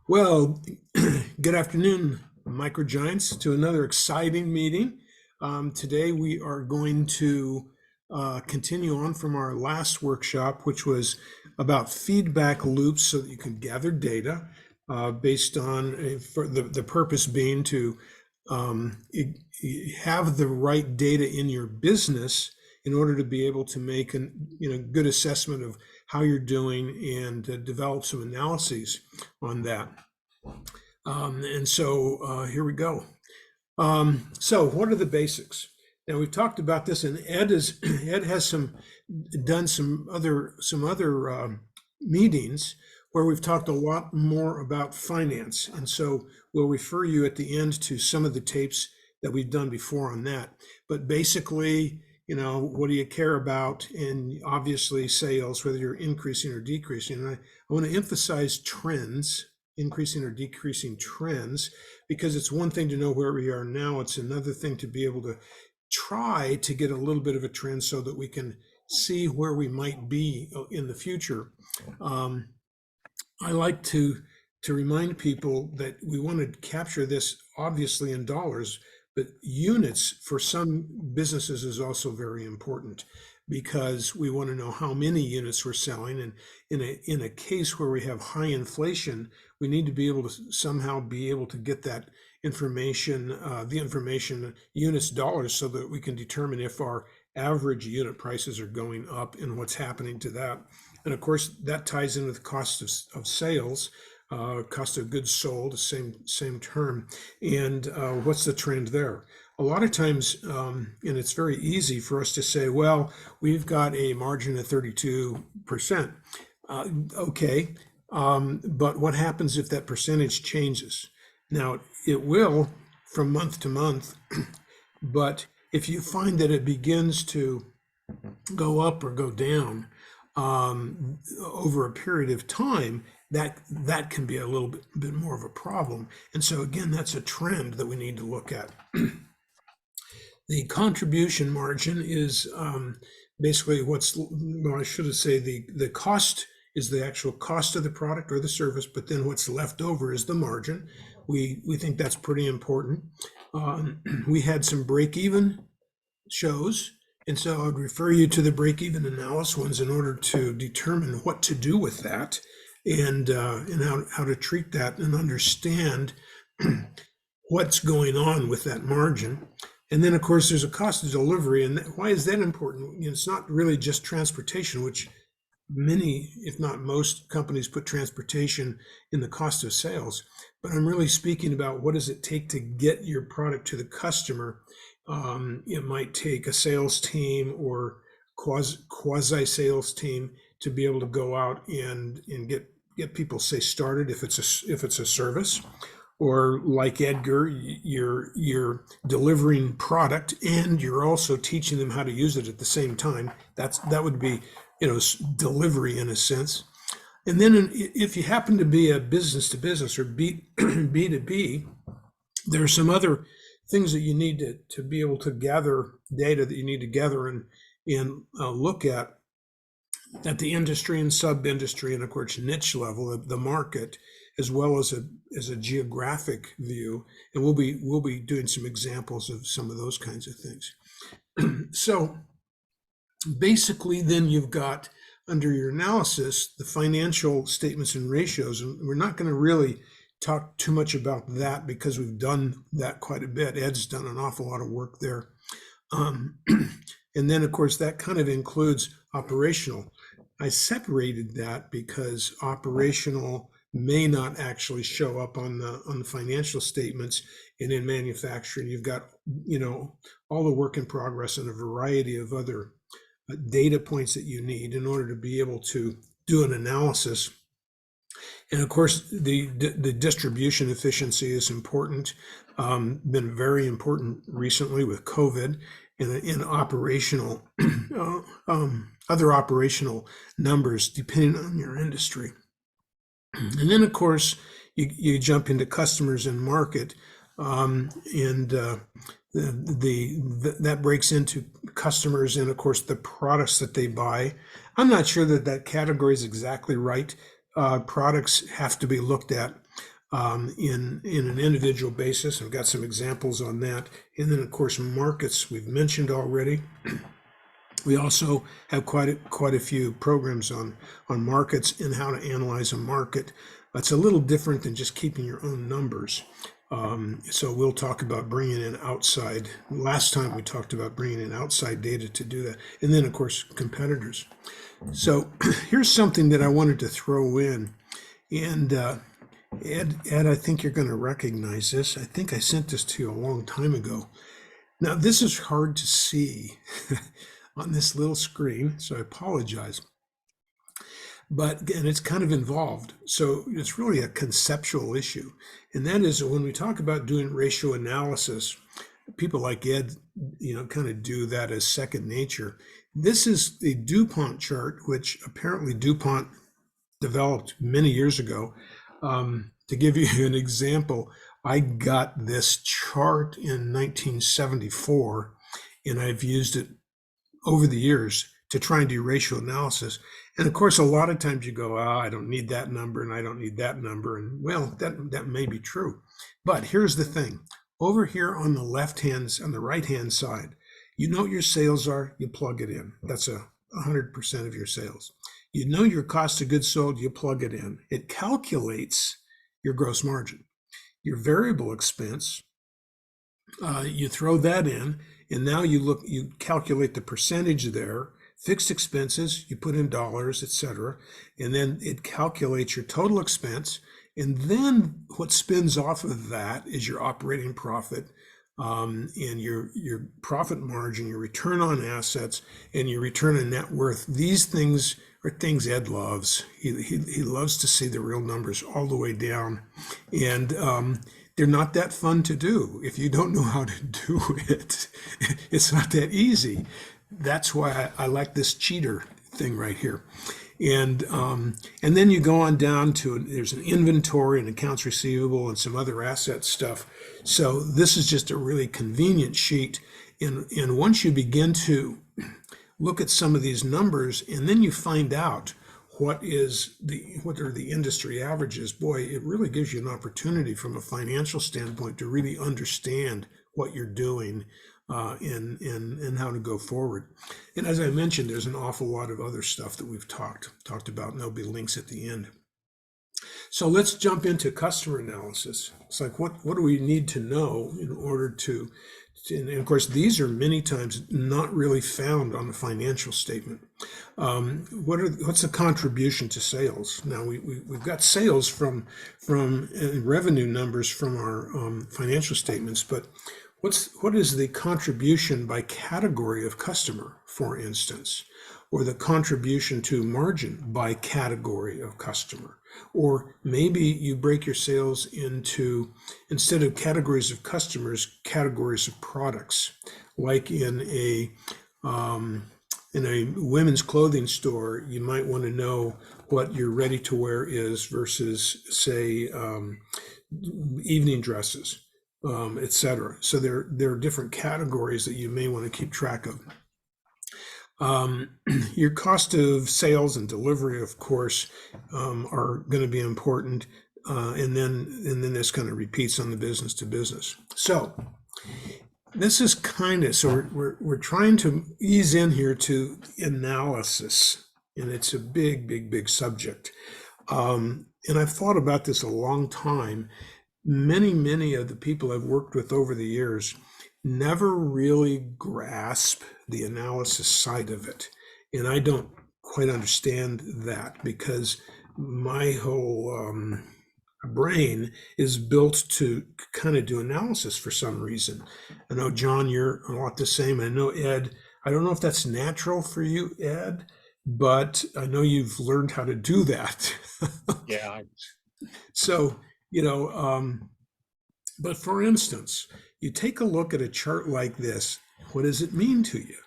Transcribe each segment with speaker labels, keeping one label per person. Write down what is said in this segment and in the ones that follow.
Speaker 1: Well, good afternoon, MicroGiants, to another exciting meeting. Today we are going to continue on from our last workshop, which was about feedback loops so that you can gather data based on for the purpose being to have the right data in your business in order to be able to make a good assessment of how you're doing and develop some analyses on that. And so here we go. So what are the basics? Now we've talked about this, and Ed has done some other meetings where we've talked a lot more about finance, and so we'll refer you at the end to some of the tapes that we've done before on that. But basically, what do you care about? And obviously sales, whether you're increasing or decreasing. And I want to emphasize trends, increasing or decreasing trends, because it's one thing to know where we are now. It's another thing to be able to try to get a little bit of a trend so that we can see where we might be in the future. I like to remind people that we want to capture this obviously in dollars, but units for some businesses is also very important, because we want to know how many units we're selling. And in a case where we have high inflation, we need to be able to somehow be able to get that information, the information units, dollars, so that we can determine if our average unit prices are going up and what's happening to that. And of course, that ties in with cost of sales, cost of goods sold, the same term, and what's the trend there? A lot of times, and it's very easy for us to say, well, we've got a margin of 32%. Okay, but what happens if that percentage changes? Now, it will from month to month, but if you find that it begins to go up or go down over a period of time, that can be a little bit more of a problem. And so again, that's a trend that we need to look at. The contribution margin is basically I should say the cost is the actual cost of the product or the service, but then what's left over is the margin. We think that's pretty important. We had some break-even shows, and so I would refer you to the break-even analysis ones in order to determine what to do with that, and how to treat that and understand what's going on with that margin. And then, of course, there's a cost of delivery. And why is that important? It's not really just transportation, which many, if not most, companies put transportation in the cost of sales. But I'm really speaking about what does it take to get your product to the customer. It might take a sales team or quasi-sales team to be able to go out and get people, say, started if it's a service. Or like Edgar, you're delivering product and you're also teaching them how to use it at the same time. That would be delivery in a sense. And then if you happen to be a business to business or B2B, there are some other things that you need to be able to gather data that you need to gather and look at the industry and sub-industry, and of course niche level, the market, as well as a geographic view. And we'll be doing some examples of some of those kinds of things. So basically, then you've got under your analysis the financial statements and ratios, and we're not going to really talk too much about that because we've done that quite a bit. Ed's done an awful lot of work there. And then, of course, that kind of includes operational. I separated that because operational may not actually show up on the financial statements, and in manufacturing, you've got all the work in progress and a variety of other data points that you need in order to be able to do an analysis. And of course, the distribution efficiency is important, been very important recently with COVID, and in operational, other operational numbers depending on your industry. And then, of course, you jump into customers and market. And that breaks into customers and, of course, the products that they buy. I'm not sure that that category is exactly right. Products have to be looked at in an individual basis. I've got some examples on that. And then, of course, markets we've mentioned already. We also have quite a few programs on markets and how to analyze a market. That's a little different than just keeping your own numbers. So we'll talk about bringing in outside. Last time we talked about bringing in outside data to do that. And then, of course, competitors. So here's something that I wanted to throw in. And Ed, I think you're going to recognize this. I think I sent this to you a long time ago. Now, this is hard to see on this little screen, so I apologize. But, and it's kind of involved. So it's really a conceptual issue. And that is when we talk about doing ratio analysis, people like Ed, kind of do that as second nature. This is the DuPont chart, which apparently DuPont developed many years ago. To give you an example, I got this chart in 1974, and I've used it over the years to try and do ratio analysis. And of course, a lot of times you go, I don't need that number and I don't need that number. And well, that may be true. But here's the thing. Over here on the on the right-hand side, you know what your sales are, you plug it in. That's 100% of your sales. You know your cost of goods sold, you plug it in. It calculates your gross margin. Your variable expense, you throw that in, and now you calculate the percentage there. Fixed expenses, you put in dollars, etc. And then it calculates your total expense. And then what spins off of that is your operating profit, and your profit margin, your return on assets, and your return on net worth. These things are things Ed loves. He loves to see the real numbers all the way down. And they're not that fun to do. If you don't know how to do it, it's not that easy. That's why I like this cheater thing right here. And then you go on down to, there's an inventory and accounts receivable and some other asset stuff. So this is just a really convenient sheet. And once you begin to look at some of these numbers, and then you find out what are the industry averages, boy, it really gives you an opportunity from a financial standpoint to really understand what you're doing and how to go forward. And as I mentioned, there's an awful lot of other stuff that we've talked about, and there'll be links at the end. So let's jump into customer analysis. It's like, what do we need to know in order to and of course, these are many times not really found on the financial statement. What's the contribution to sales? Now we've got sales from revenue numbers from our financial statements, but what is the contribution by category of customer, for instance, or the contribution to margin by category of customer? Or maybe you break your sales into, instead of categories of customers, categories of products. Like in a women's clothing store, you might want to know what your ready-to-wear is versus, say, evening dresses, etc. So there are different categories that you may want to keep track of. Your cost of sales and delivery, of course, are going to be important, and then this kind of repeats on the business to business. So this is so we're trying to ease in here to analysis, and it's a big subject. And I've thought about this a long time. Many of the people I've worked with over the years never really grasp the analysis side of it. And I don't quite understand that, because my whole brain is built to kind of do analysis for some reason. I know, John, you're a lot the same. I know, Ed, I don't know if that's natural for you, Ed, but I know you've learned how to do that.
Speaker 2: Yeah.
Speaker 1: So, but for instance, you take a look at a chart like this, what does it mean to you?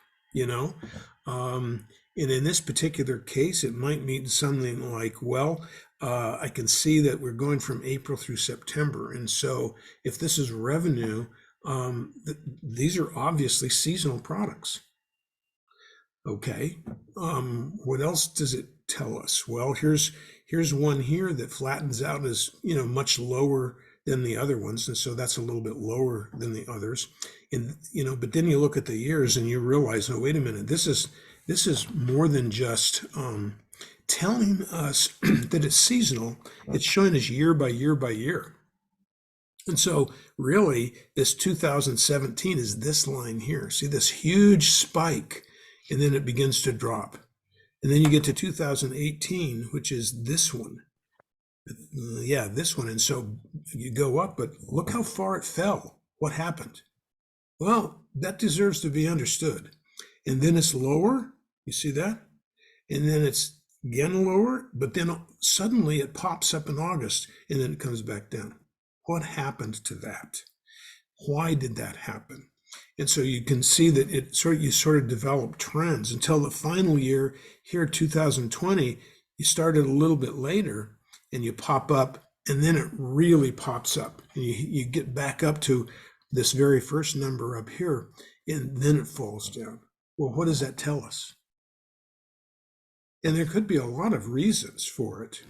Speaker 1: And in this particular case, it might mean something like, well, I can see that we're going from April through September. And so if this is revenue, these are obviously seasonal products. Okay. What else does it tell us? Well, here's one here that flattens out as, much lower than the other ones, and so that's a little bit lower than the others. And but then you look at the years and you realize, oh, wait a minute, this is more than just telling us that it's seasonal. It's showing us year by year by year. And so really this 2017 is this line here. See this huge spike, and then it begins to drop. And then you get to 2018, which is this one. Yeah, this one. And so you go up, but look how far it fell. What happened? Well, that deserves to be understood. And then it's lower. You see that? And then it's again lower, but then suddenly it pops up in August and then it comes back down. What happened to that? Why did that happen? And so you can see that you sort of develop trends until the final year here, 2020, you started a little bit later and you pop up, and then it really pops up. And you get back up to this very first number up here, and then it falls down. Well, what does that tell us? And there could be a lot of reasons for it.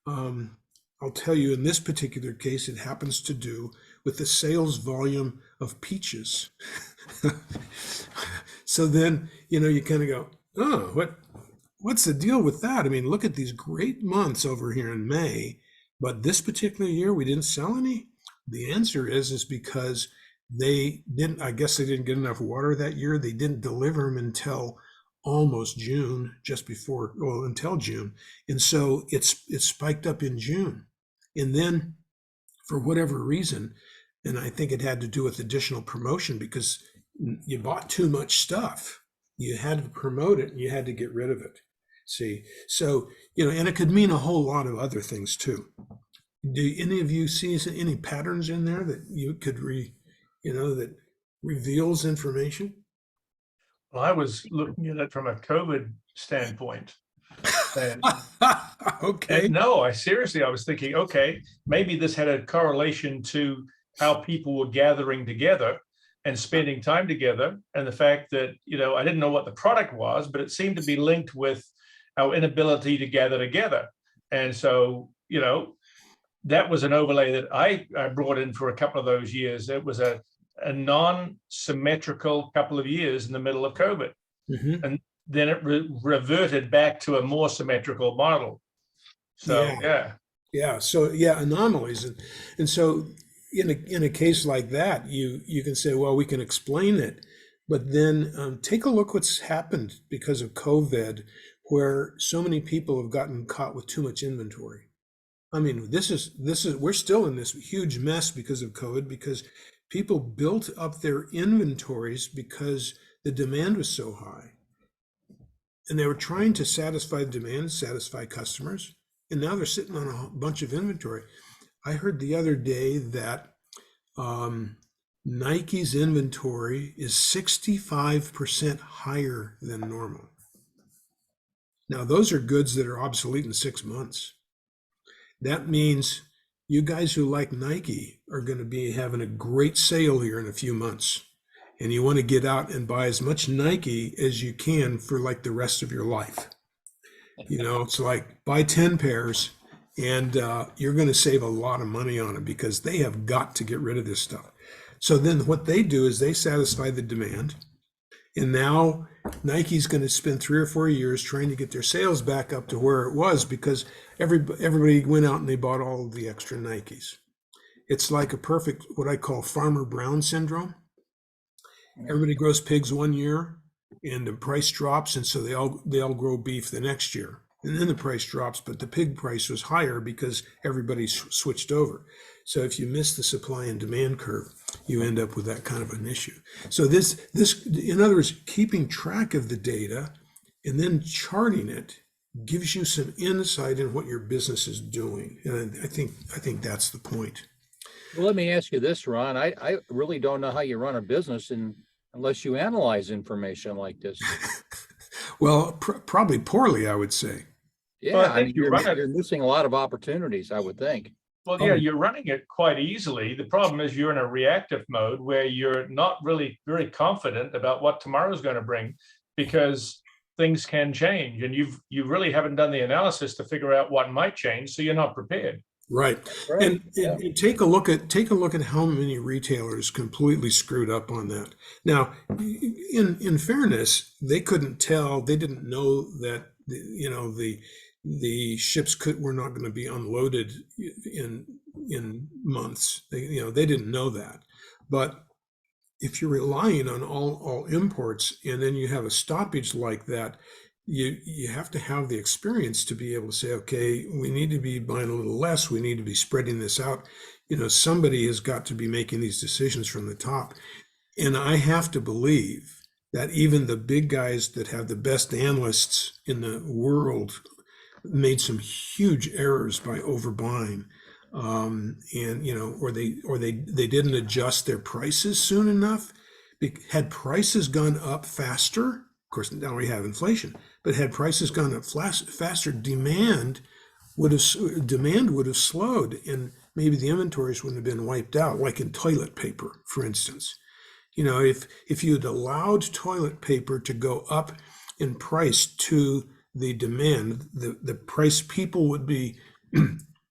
Speaker 1: I'll tell you, in this particular case, it happens to do with the sales volume of peaches. So then, you kind of go, oh, what's the deal with that? I mean, look at these great months over here in May, but this particular year we didn't sell any. The answer is because I guess they didn't get enough water that year. They didn't deliver them until almost June, until June. And so it spiked up in June. And then for whatever reason, and I think it had to do with additional promotion because you bought too much stuff. You had to promote it and you had to get rid of it. See, so, and it could mean a whole lot of other things too. Do any of you see any patterns in there that you could that reveals information?
Speaker 2: Well, I was looking at it from a COVID standpoint. And
Speaker 1: okay.
Speaker 2: No, I was thinking, okay, maybe this had a correlation to how people were gathering together and spending time together, and the fact that, I didn't know what the product was, but it seemed to be linked with our inability to gather together. And so, that was an overlay that I brought in for a couple of those years. It was a non-symmetrical couple of years in the middle of COVID. Mm-hmm. And then it reverted back to a more symmetrical model. So,
Speaker 1: yeah. So, anomalies. And so in a case like that, you can say, well, we can explain it, but then take a look what's happened because of COVID, where so many people have gotten caught with too much inventory. I mean, we're still in this huge mess because of COVID, because people built up their inventories because the demand was so high. And they were trying to satisfy the demand, satisfy customers, and now they're sitting on a bunch of inventory. I heard the other day that Nike's inventory is 65% higher than normal. Now, those are goods that are obsolete in 6 months. That means you guys who like Nike are going to be having a great sale here in a few months. And you want to get out and buy as much Nike as you can for like the rest of your life. It's like buy 10 pairs and you're going to save a lot of money on it because they have got to get rid of this stuff. So then what they do is they satisfy the demand. And now Nike's going to spend 3 or 4 years trying to get their sales back up to where it was because everybody went out and they bought all of the extra Nikes. It's like a perfect, what I call Farmer Brown syndrome. Everybody grows pigs one year and the price drops, and so they all grow beef the next year. And then the price drops, but the pig price was higher because everybody switched over. So if you miss the supply and demand curve, you end up with that kind of an issue. So this, in other words, keeping track of the data and then charting it gives you some insight in what your business is doing. And I think that's the point.
Speaker 3: Well, let me ask you this, Ron. I really don't know how you run a business unless you analyze information like this.
Speaker 1: Well, probably poorly, I would say.
Speaker 2: Well,
Speaker 3: Yeah,
Speaker 2: I
Speaker 3: I
Speaker 2: think
Speaker 3: mean,
Speaker 2: you run it.
Speaker 3: you're missing a lot of opportunities, I would think.
Speaker 2: Well, yeah,
Speaker 1: Oh,
Speaker 2: you're running it quite easily. The problem is you're in a reactive mode where you're not really very confident about what tomorrow's going to bring because things can change, and you really haven't done the analysis to figure out what might change, so you're not prepared.
Speaker 1: right.
Speaker 3: Right.
Speaker 1: And,
Speaker 3: Yeah.
Speaker 1: and take a look at how many retailers completely screwed up on that. Now, in fairness, they couldn't tell, they didn't know that the ships were not going to be unloaded in months. They didn't know that. But if you're relying on all imports and then you have a stoppage like that, you have to have the experience to be able to say, okay, we need to be buying a little less, we need to be spreading this out. Somebody has got to be making these decisions from the top. And I have to believe that even the big guys that have the best analysts in the world made some huge errors by overbuying. And or they didn't adjust their prices soon enough. Had prices gone up faster, of course now we have inflation, but had prices gone up faster, demand would have slowed, and maybe the inventories wouldn't have been wiped out, like in toilet paper, for instance. If you had allowed toilet paper to go up in price to the demand, the price people would be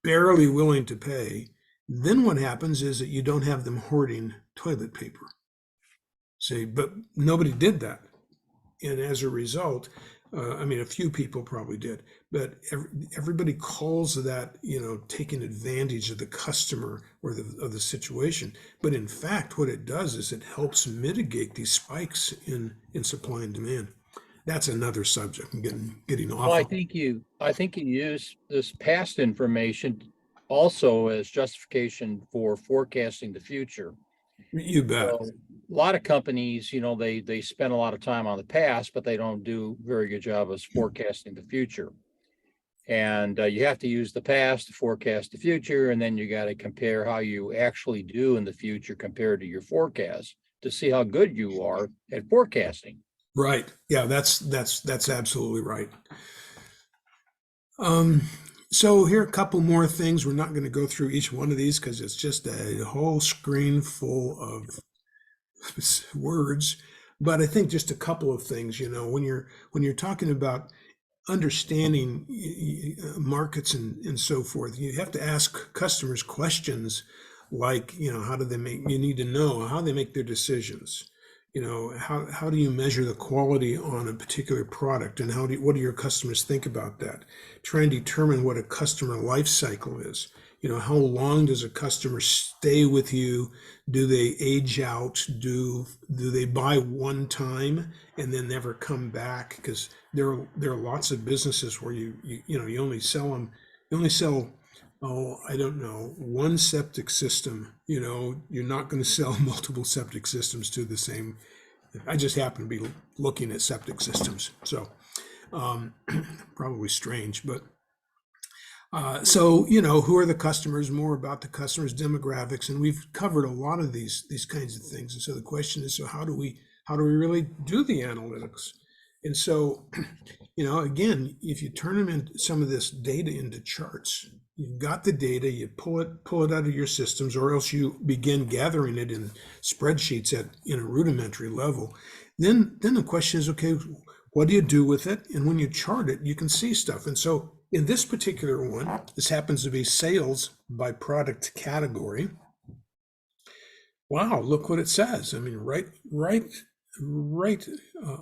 Speaker 1: barely willing to pay, then what happens is that you don't have them hoarding toilet paper. See, but nobody did that. And as a result, I mean, a few people probably did, but everybody calls that, taking advantage of the customer or of the situation. But in fact, what it does is it helps mitigate these spikes in supply and demand. That's another subject. I'm getting off.
Speaker 3: Well, I think you use this past information also as justification for forecasting the future.
Speaker 1: You bet.
Speaker 3: So a lot of companies, they spend a lot of time on the past, but they don't do a very good job of forecasting the future. And you have to use the past to forecast the future, and then you got to compare how you actually do in the future compared to your forecast to see how good you are at forecasting.
Speaker 1: Right. Yeah, that's absolutely right. Um, so here are a couple more things. We're not going to go through each one of these because it's just a whole screen full of words. But I think just a couple of things, when you're talking about understanding markets and so forth, you have to ask customers questions like, how do they make, you need to know how they make their decisions. How do you measure the quality on a particular product, and what do your customers think about that? Try and determine what a customer life cycle is. How long does a customer stay with you? Do they age out? Do they buy one time and then never come back? Because there are lots of businesses where you only sell them, you only sell, oh, I don't know, one septic system. You're not going to sell multiple septic systems to the same. I just happen to be looking at septic systems, so probably strange, but so who are the customers? More about the customers' demographics, and we've covered a lot of these kinds of things. And so the question is, so how do we really do the analytics? And so, again, if you turn them into some of this data into charts, you've got the data, you pull it out of your systems, or else you begin gathering it in spreadsheets in a rudimentary level. Then the question is, okay, what do you do with it? And when you chart it, you can see stuff. And so in this particular one, this happens to be sales by product category. Wow, look what it says. I mean, right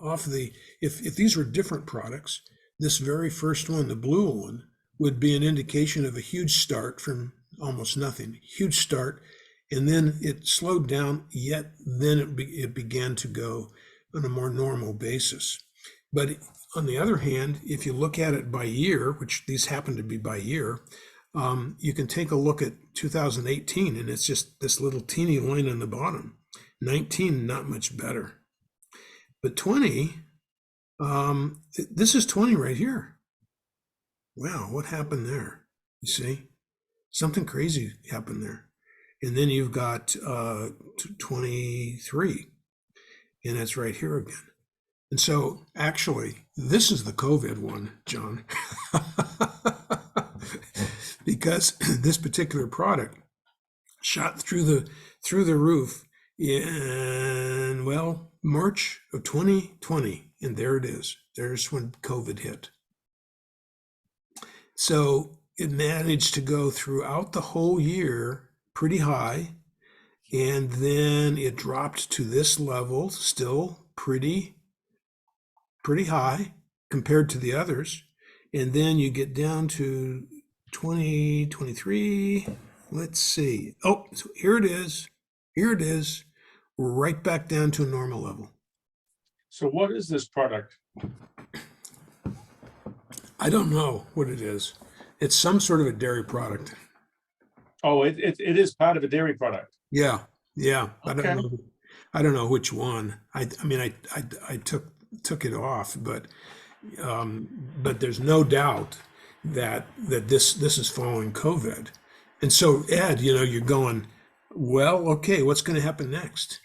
Speaker 1: off the, if these were different products, this very first one, the blue one, would be an indication of a huge start from almost nothing, huge start, and then it slowed down, yet then it began to go on a more normal basis. But on the other hand, if you look at it by year, which these happen to be by year, you can take a look at 2018, and it's just this little teeny line on the bottom. 19, not much better. But 20, this is 20 right here. Wow, what happened there? You see? Something crazy happened there. And then you've got 23, and that's right here again. And so actually, this is the COVID one, John. Because this particular product shot through the roof in, well, March of 2020, and there it is. There's when COVID hit. So it managed to go throughout the whole year pretty high, and then it dropped to this level, still pretty high compared to the others. And then you get down to 2023. Let's see. Oh, so here it is. Here it is. We're right back down to a normal level.
Speaker 2: So what is this product?
Speaker 1: I don't know what it is. It's some sort of a dairy product.
Speaker 2: Oh, it is part of a dairy product.
Speaker 1: Yeah, yeah.
Speaker 2: Okay.
Speaker 1: I don't know which one. I mean, I took it off, but there's no doubt that this is following COVID. And so, Ed, you're going, well, okay, what's going to happen next?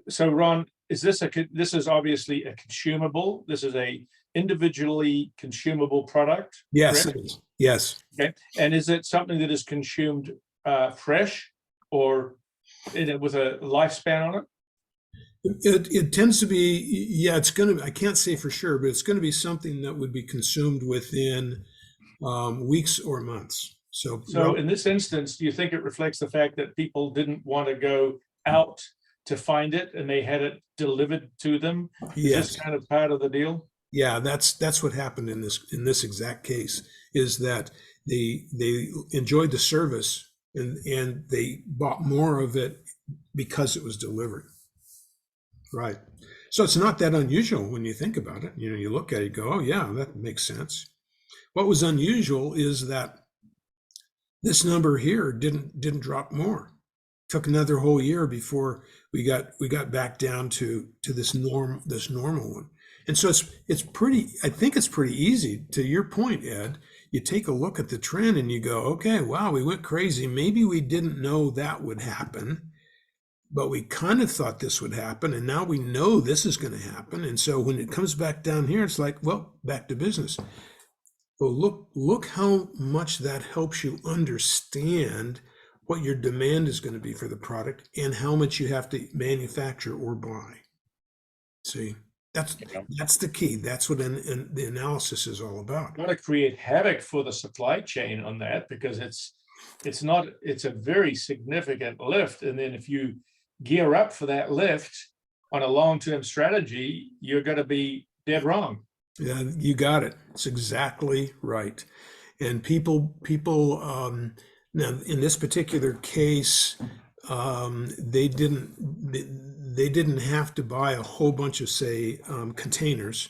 Speaker 2: So Ron, this is obviously a consumable. This is a individually consumable product.
Speaker 1: Yes,
Speaker 2: correct?
Speaker 1: it is. Yes.
Speaker 2: Okay. And is it something that is consumed fresh or with a lifespan on it?
Speaker 1: It tends to be, yeah, I can't say for sure, but it's going to be something that would be consumed within weeks or months. So
Speaker 2: in this instance, do you think it reflects the fact that people didn't want to go out to find it and they had it delivered to them?
Speaker 1: yes.
Speaker 2: Is this kind of part of the deal?
Speaker 1: Yeah, that's what happened in this exact case, is that they enjoyed the service and they bought more of it because it was delivered. Right. So it's not that unusual when you think about it. You look at it, you go, oh yeah, that makes sense. What was unusual is that this number here didn't drop more. Took another whole year before we got back down to this normal one. And so it's pretty, I think it's pretty easy. To your point, Ed, you take a look at the trend and you go, okay, wow, we went crazy. Maybe we didn't know that would happen, but we kind of thought this would happen, and now we know this is going to happen. And so when it comes back down here, it's like, well, back to business. Well, look how much that helps you understand what your demand is going to be for the product and how much you have to manufacture or buy. See, that's the key. That's what the analysis is all about.
Speaker 2: Got to create havoc for the supply chain on that, because it's a very significant lift. And then if you gear up for that lift on a long-term strategy, you're going to be dead wrong.
Speaker 1: Yeah, you got it. It's exactly right. And people now in this particular case, they didn't have to buy a whole bunch of, say, containers.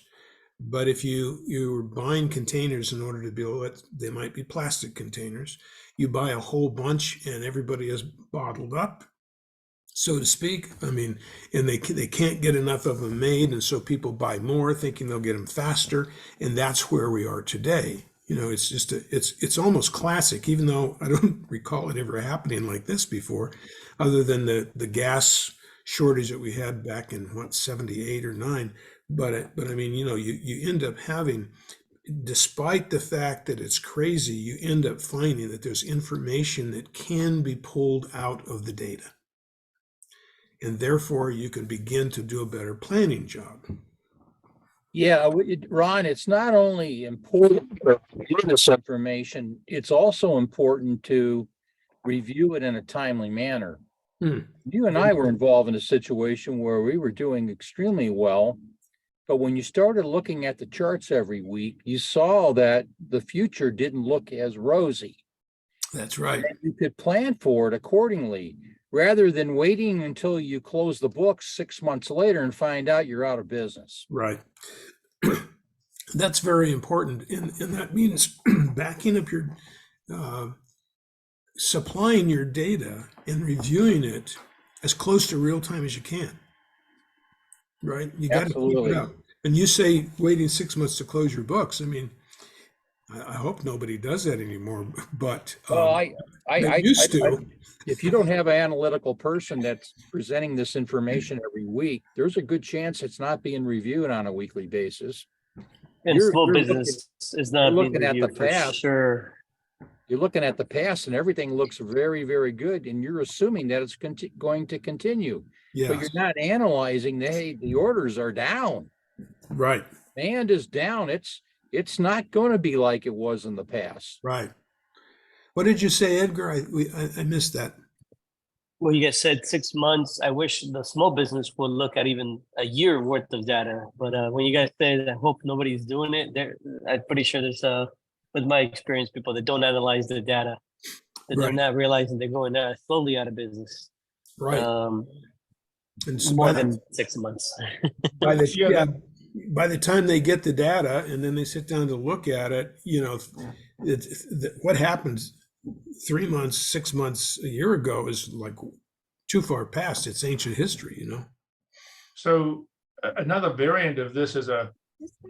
Speaker 1: But if you were buying containers in order to build it, they might be plastic containers. You buy a whole bunch and everybody is bottled up, so to speak. I mean, and they can't get enough of them made, and so people buy more thinking they'll get them faster, and that's where we are today. It's just it's almost classic, even though I don't recall it ever happening like this before, other than the gas shortage that we had back in 78 or 9. But I mean, you end up having, despite the fact that it's crazy, you end up finding that there's information that can be pulled out of the data. And therefore, you can begin to do a better planning job.
Speaker 3: Yeah, Ron, it's not only important to get this information, it's also important to review it in a timely manner. You and I were involved in a situation where we were doing extremely well, but when you started looking at the charts every week, you saw that the future didn't look as rosy.
Speaker 1: That's right.
Speaker 3: And you could plan for it accordingly, rather than waiting until you close the books 6 months later and find out you're out of business.
Speaker 1: Right. That's very important. And that means backing up your, supplying your data and reviewing it as close to real time as you can. Right? You got to keep it up. And you say waiting 6 months to close your books. I mean, I hope nobody does that anymore, but
Speaker 3: Well,
Speaker 1: they used to.
Speaker 3: if you don't have an analytical person that's presenting this information every week, there's a good chance it's not being reviewed on a weekly basis.
Speaker 4: And
Speaker 3: You're-
Speaker 4: small
Speaker 3: you're
Speaker 4: business is not
Speaker 3: you're
Speaker 4: being
Speaker 3: looking at the
Speaker 4: reviewed for
Speaker 3: past.
Speaker 4: sure.
Speaker 3: You're looking at the past and everything looks very, very good, and you're assuming that it's going to continue. But
Speaker 1: Yeah,
Speaker 3: you're not analyzing, hey, the orders are down.
Speaker 1: right,
Speaker 3: Demand is down. It's not going to be like it was in the past.
Speaker 1: right. What did you say, Edgar? I missed that.
Speaker 4: Well, you guys said 6 months. I wish the small business would look at even a year worth of data. But when you guys say that, I hope nobody's doing it. I'm pretty sure there's, with my experience, people that don't analyze the data, that they're
Speaker 1: Right.
Speaker 4: not realizing they're going slowly out of business.
Speaker 1: Right. And so
Speaker 4: More than 6 months.
Speaker 1: by the,
Speaker 2: Yeah.
Speaker 1: yeah, by the time they get the data and then they sit down to look at it, what happens 3 months, 6 months, a year ago is like too far past. It's ancient history,
Speaker 2: So another variant of this is a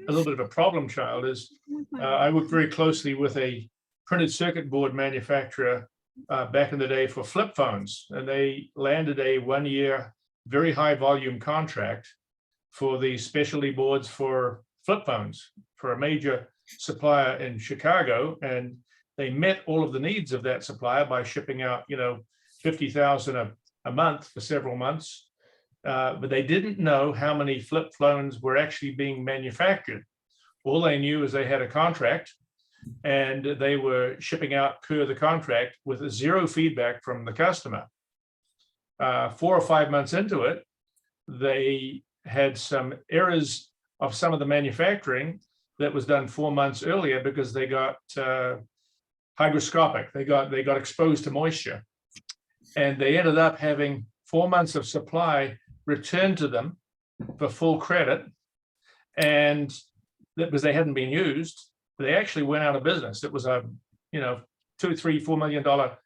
Speaker 2: little bit of a problem child is I worked very closely with a printed circuit board manufacturer back in the day for flip phones, and they landed a 1-year very high volume contract for the specialty boards for flip phones for a major supplier in Chicago, and they met all of the needs of that supplier by shipping out 50,000 a month for several months. But they didn't know how many flip phones were actually being manufactured. All they knew is they had a contract and they were shipping out per the contract with zero feedback from the customer. 4 or 5 months into it, they had some errors of some of the manufacturing that was done 4 months earlier because they got hygroscopic. They got exposed to moisture, and they ended up having 4 months of supply returned to them for full credit, and that because they hadn't been used, they actually went out of business. It was a $2, $3, $4 million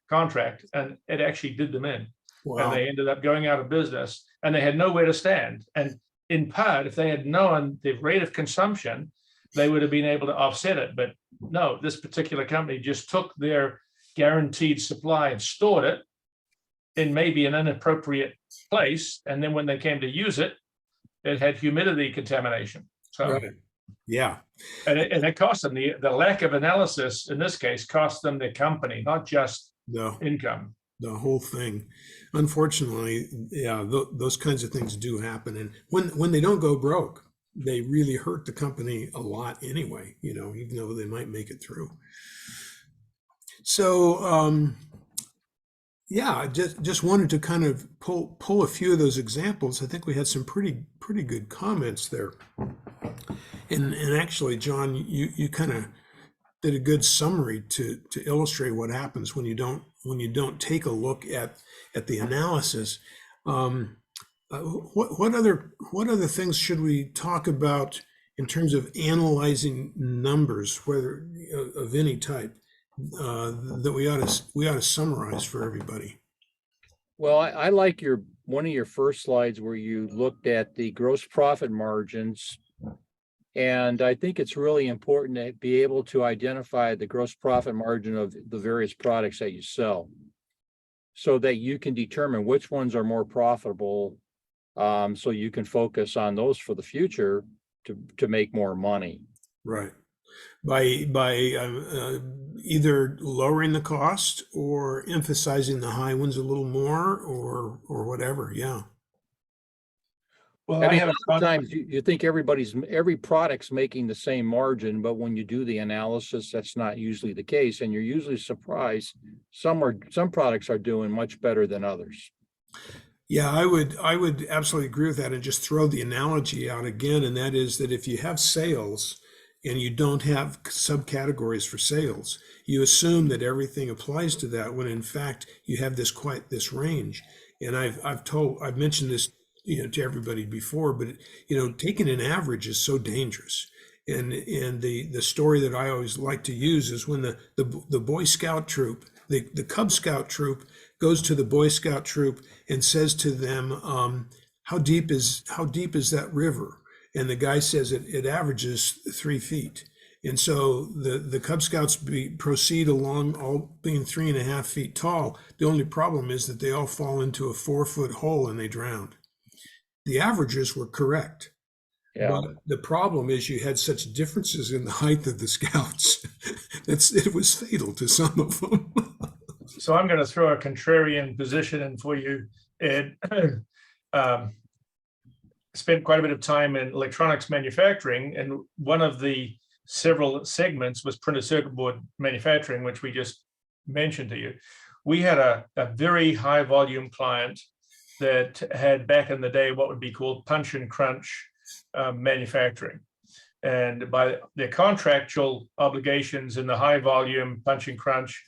Speaker 2: contract, and it actually did them in.
Speaker 1: Wow.
Speaker 2: And they ended up going out of business, and they had nowhere to stand. And in part, if they had known the rate of consumption, they would have been able to offset it. But no, this particular company just took their guaranteed supply and stored it in maybe an inappropriate place. And then when they came to use it, it had humidity contamination. So,
Speaker 1: Right. Yeah.
Speaker 2: and it cost them the lack of analysis in this case cost them the company, not just
Speaker 1: No,
Speaker 2: income.
Speaker 1: the whole thing. Unfortunately, yeah, those kinds of things do happen. And when they don't go broke, they really hurt the company a lot anyway, even though they might make it through. So, yeah, I just wanted to kind of pull a few of those examples. I think we had some pretty good comments there. And actually, John, you kind of did a good summary to illustrate what happens when you don't take a look at the analysis. What other things should we talk about in terms of analyzing numbers, whether of any type, that we ought to summarize for everybody?
Speaker 3: Well, I like one of your first slides where you looked at the gross profit margins. And I think it's really important to be able to identify the gross profit margin of the various products that you sell, so that you can determine which ones are more profitable, so you can focus on those for the future to make more money.
Speaker 1: Right. By either lowering the cost or emphasizing the high ones a little more, or whatever. Yeah.
Speaker 2: Well,
Speaker 3: I
Speaker 2: I
Speaker 3: mean,
Speaker 2: have
Speaker 3: sometimes you think every product's making the same margin, but when you do the analysis, that's not usually the case, and you're usually surprised. Some products are doing much better than others.
Speaker 1: Yeah, I would absolutely agree with that, and just throw the analogy out again, and that is that if you have sales and you don't have subcategories for sales, you assume that everything applies to that, when in fact you have this range. And I've mentioned this to everybody before, but taking an average is so dangerous. And the story that I always like to use is when the Boy Scout troop, the Cub Scout troop, goes to the Boy Scout troop and says to them, how deep is that river? And the guy says it averages 3 feet. And so the Cub Scouts proceed along, all being 3.5 feet tall. The only problem is that they all fall into a 4-foot hole and they drown. The averages were correct.
Speaker 3: Yeah.
Speaker 1: But the problem is you had such differences in the height of the scouts that it was fatal to some of them.
Speaker 2: So I'm going to throw a contrarian position in for you, Ed. Spent quite a bit of time in electronics manufacturing, and one of the several segments was printed circuit board manufacturing, which we just mentioned to you. We had a very high volume client that had back in the day what would be called punch and crunch manufacturing. And by their contractual obligations in the high volume punch and crunch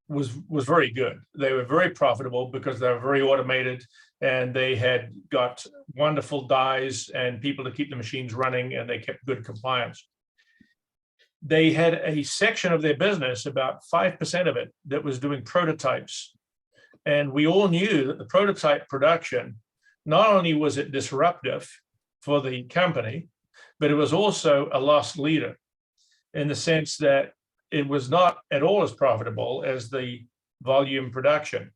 Speaker 2: was very good. They were very profitable because they were very automated, and they had got wonderful dies and people to keep the machines running, and they kept good compliance. They had a section of their business, about 5% of it, that was doing prototypes. And we all knew that the prototype production, not only was it disruptive for the company, but it was also a loss leader in the sense that it was not at all as profitable as the volume production.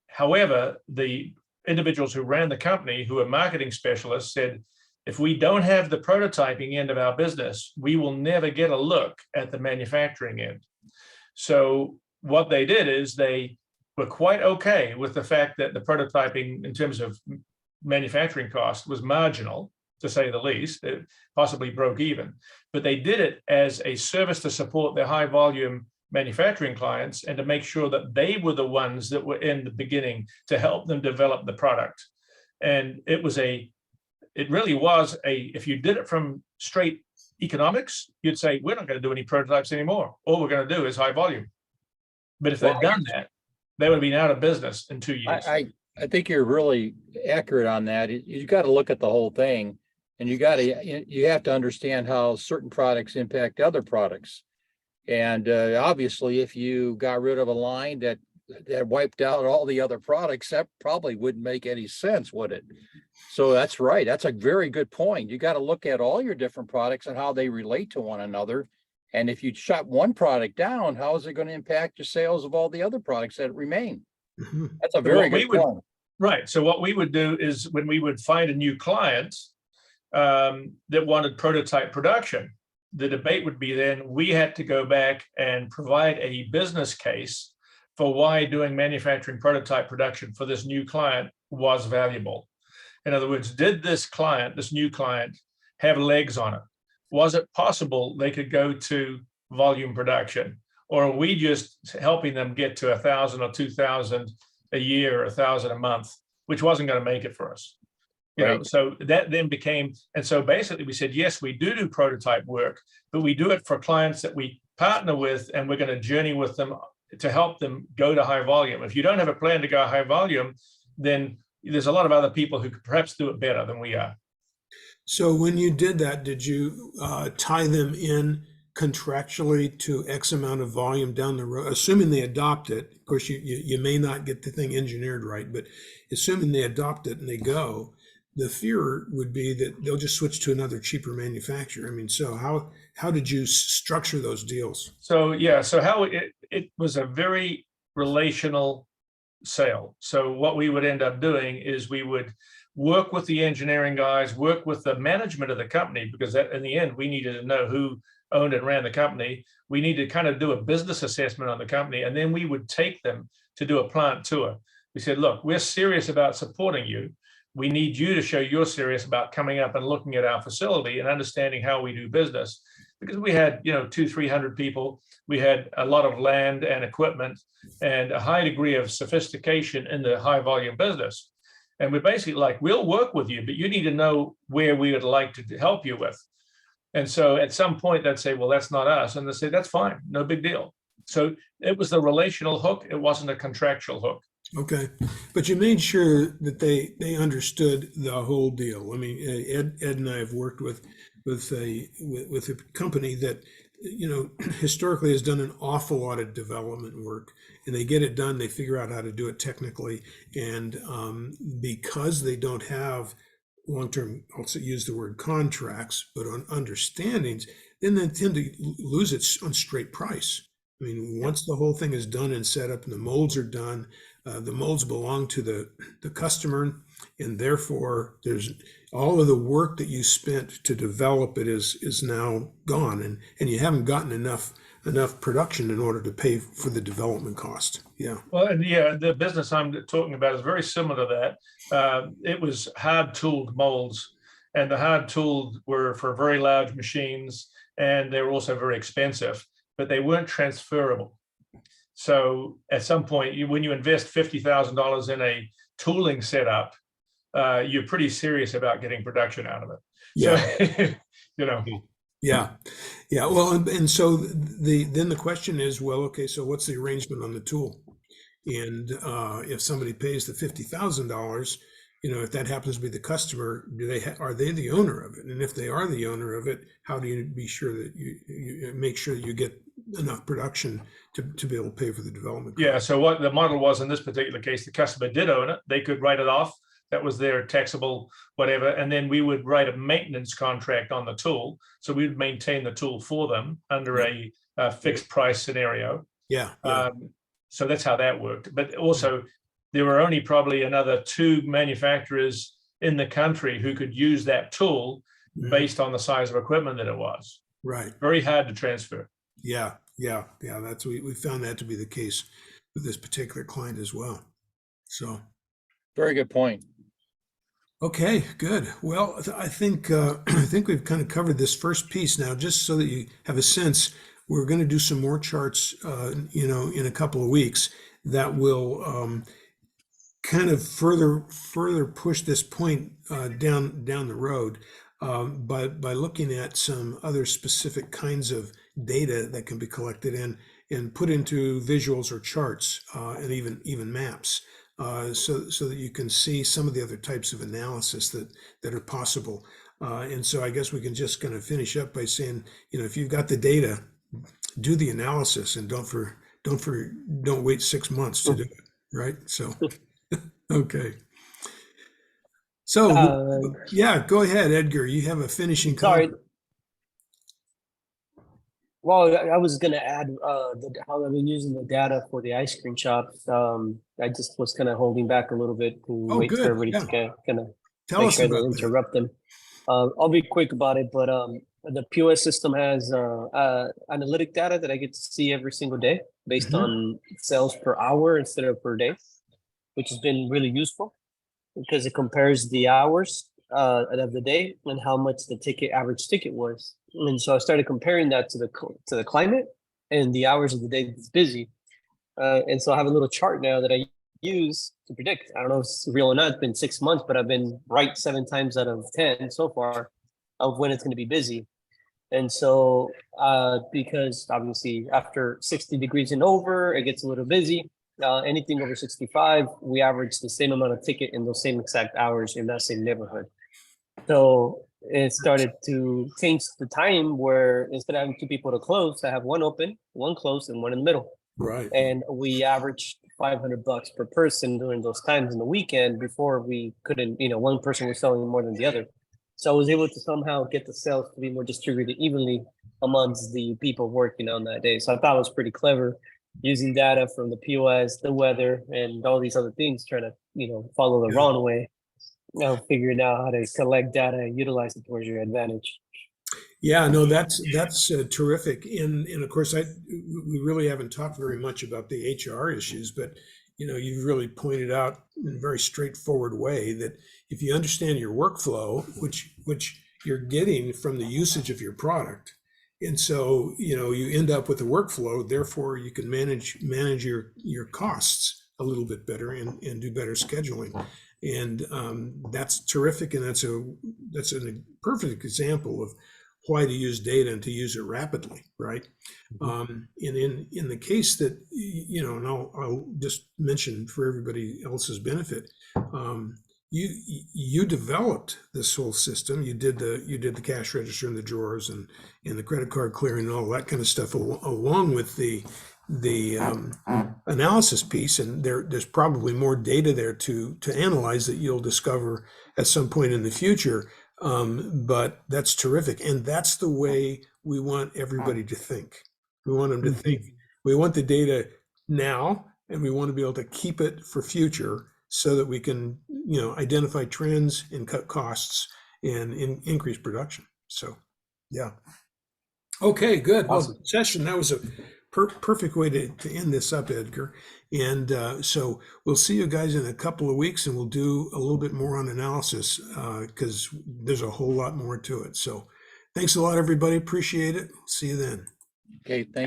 Speaker 2: However, the individuals who ran the company, who were marketing specialists, said, if we don't have the prototyping end of our business, we will never get a look at the manufacturing end. So what they did is they were quite okay with the fact that the prototyping in terms of manufacturing cost was marginal, to say the least. It possibly broke even, but they did it as a service to support their high volume manufacturing clients and to make sure that they were the ones that were in the beginning to help them develop the product. And it really was if you did it from straight economics, you'd say, we're not going to do any prototypes anymore. All we're going to do is high volume. But if they'd done that, they would have been out of business in 2 years.
Speaker 3: I think you're really accurate on that. You got to look at the whole thing, and you have to understand how certain products impact other products. And obviously, if you got rid of a line that wiped out all the other products, that probably wouldn't make any sense, would it? So that's right. That's a very good point. You got to look at all your different products and how they relate to one another. And if you shut one product down, how is it going to impact your sales of all the other products that remain?
Speaker 1: Mm-hmm.
Speaker 3: That's a very good point.
Speaker 2: Right. So what we would do is when we would find a new client that wanted prototype production, the debate would be then we had to go back and provide a business case for why doing manufacturing prototype production for this new client was valuable. In other words, did this new client, have legs on it? Was it possible they could go to volume production? Or are we just helping them get to 1,000 or 2,000 a year or 1,000 a month, which wasn't going to make it for us? You know, so that then became, and so basically we said, yes, we do prototype work, but we do it for clients that we partner with, and we're going to journey with them to help them go to high volume. If you don't have a plan to go high volume, then there's a lot of other people who could perhaps do it better than we are.
Speaker 1: So when you did that, did you tie them in contractually to X amount of volume down the road, assuming they adopt it? Of course, you may not get the thing engineered right, but assuming they adopt it and they go, the fear would be that they'll just switch to another cheaper manufacturer. I mean, so how did you structure those deals?
Speaker 2: So yeah, so how it was a very relational sale. So what we would end up doing is we would work with the engineering guys, work with the management of the company, because in the end, we needed to know who owned and ran the company. We needed to kind of do a business assessment on the company, and then we would take them to do a plant tour. We said, look, we're serious about supporting you. We need you to show you're serious about coming up and looking at our facility and understanding how we do business. Because we had, 200-300 people. We had a lot of land and equipment and a high degree of sophistication in the high volume business. And we're basically like, we'll work with you, but you need to know where we would like to help you with. And so at some point they'd say, well, that's not us. And they say, that's fine, no big deal. So it was the relational hook. It wasn't a contractual hook.
Speaker 1: Okay, but you made sure that they understood the whole deal. I mean, Ed and I have worked with a company that historically has done an awful lot of development work, and they get it done. They figure out how to do it technically, and because they don't have long-term, I'll use the word contracts, but on understandings, then they tend to lose it on straight price. I mean, once the whole thing is done and set up and the molds are done, the molds belong to the customer, and therefore there's all of the work that you spent to develop it is now gone, and you haven't gotten enough production in order to pay for the development cost. Yeah.
Speaker 2: Well, and yeah, the business I'm talking about is very similar to that. It was hard tooled molds, and the hard tooled were for very large machines, and they were also very expensive, but they weren't transferable. So at some point, when you invest $50,000 in a tooling setup, you're pretty serious about getting production out of it.
Speaker 1: Yeah.
Speaker 2: So,
Speaker 1: Yeah. Well, and so then the question is, well, okay, so what's the arrangement on the tool? And if somebody pays the $50,000, if that happens to be the customer, are they the owner of it? And if they are the owner of it, how do you be sure that you make sure that you get enough production to be able to pay for the development cost?
Speaker 2: Yeah. So what the model was in this particular case, the customer did own it. They could write it off. That was their taxable whatever. And then we would write a maintenance contract on the tool. So we would maintain the tool for them under a fixed price scenario.
Speaker 1: Yeah.
Speaker 2: So that's how that worked. But also, there were only probably another 2 manufacturers in the country who could use that tool based on the size of equipment that it was.
Speaker 1: Right.
Speaker 2: Very hard to transfer.
Speaker 1: Yeah. That's we found that to be the case with this particular client as well. So.
Speaker 3: Very good point.
Speaker 1: Okay, good. Well, I think we've kind of covered this first piece now. Just so that you have a sense, we're going to do some more charts, in a couple of weeks that will kind of further push this point down the road by looking at some other specific kinds of data that can be collected and put into visuals or charts and even maps. So that you can see some of the other types of analysis that are possible. And so I guess we can just kind of finish up by saying, if you've got the data, do the analysis and don't wait 6 months to do it, right? So, okay. So, yeah, go ahead, Edgar. You have a finishing comment.
Speaker 4: Sorry. Well, I was going to add how I've been using the data for the ice cream shops. I just was kind of holding back a little bit to wait for everybody to kind of
Speaker 1: Tell us about that.
Speaker 4: interrupt them. I'll be quick about it, but the POS system has analytic data that I get to see every single day based on sales per hour instead of per day, which has been really useful because it compares the hours of the day and how much the average ticket was. And so I started comparing that to the climate and the hours of the day that's busy. And so I have a little chart now that I use to predict. I don't know if it's real or not. It's been 6 months, but I've been right 7 times out of 10 so far of when it's going to be busy. And so because obviously after 60 degrees and over, it gets a little busy. Anything over 65, we average the same amount of ticket in those same exact hours in that same neighborhood. So it started to change the time where instead of having 2 people to close, I have 1 open, 1 closed, and 1 in the middle.
Speaker 1: Right.
Speaker 4: And we averaged $500 per person during those times in the weekend before we couldn't, one person was selling more than the other. So I was able to somehow get the sales to be more distributed evenly amongst the people working on that day. So I thought it was pretty clever using data from the POS, the weather, and all these other things, trying to, follow the wrong way. Now figuring out how to collect data and utilize it towards your advantage.
Speaker 1: Yeah, no, that's terrific. And of course, we really haven't talked very much about the HR issues, but you've really pointed out in a very straightforward way that if you understand your workflow, which you're getting from the usage of your product, and so you end up with a workflow, therefore you can manage your costs a little bit better and do better scheduling. And that's terrific, and that's a perfect example of why to use data and to use it rapidly, right? And in the case that and I'll just mention for everybody else's benefit, you developed this whole system. You did the cash register and the drawers and the credit card clearing and all that kind of stuff, along with the analysis piece, and there's probably more data there to analyze that you'll discover at some point in the future. But that's terrific. And that's the way we want everybody to think. We want them to think, we want the data now, and we want to be able to keep it for future so that we can, identify trends and cut costs and increase production. So, yeah. Okay, good.
Speaker 5: Awesome.
Speaker 1: Well, session, that was a perfect way to end this up, Edgar. And so we'll see you guys in a couple of weeks, and we'll do a little bit more on analysis because there's a whole lot more to it. So thanks a lot, everybody. Appreciate it. See you then.
Speaker 3: Okay, thank